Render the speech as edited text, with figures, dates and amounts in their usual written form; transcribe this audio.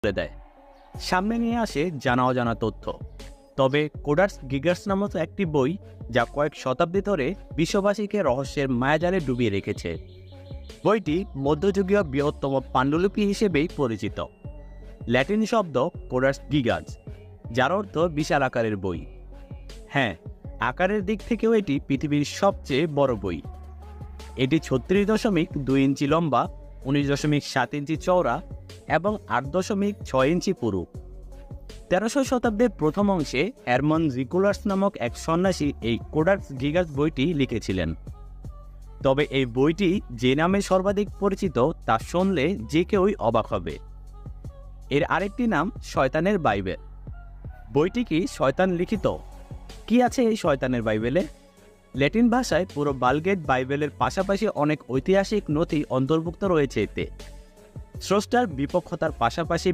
তুলে দেয়, সামনে নিয়ে আসে জানা অজানা তথ্য। তবে কোডাস গিগার্স নামক একটি বই, যা কয়েক শতাব্দী ধরে বিশ্ববাসীকে রহস্যের মায়াজালে ডুবিয়ে রেখেছে। বইটি মধ্যযুগীয় বৃহত্তম পাণ্ডুলিপি হিসেবেই পরিচিত। ল্যাটিন শব্দ কোডাস গিগাস, যার অর্থ বিশাল আকারের বই। হ্যাঁ, আকারের দিক থেকেও এটি পৃথিবীর সবচেয়ে বড় বই। এটি 36.2 ইঞ্চি লম্বা, 19.7 ইঞ্চি চওড়া এবং 8.6 ইঞ্চি পুরু। 1300 শতাব্দীর প্রথম অংশে এরমন রিকুলার্স নামক এক সন্ন্যাসী এই কোডাস গিগাস বইটি লিখেছিলেন। তবে এই বইটি যে নামে সর্বাধিক পরিচিত তা শুনলে যে কেউই অবাক হবে। এর আরেকটি নাম শয়তানের বাইবেল। বইটি কি শয়তান লিখিত? কি আছে এই শয়তানের বাইবেলে? ল্যাটিন ভাষায় পুরো ভালগেট বাইবেলের পাশাপাশি অনেক ঐতিহাসিক নথি অন্তর্ভুক্ত রয়েছে এতে। স্রষ্টার বিপক্ষতার পাশাপাশি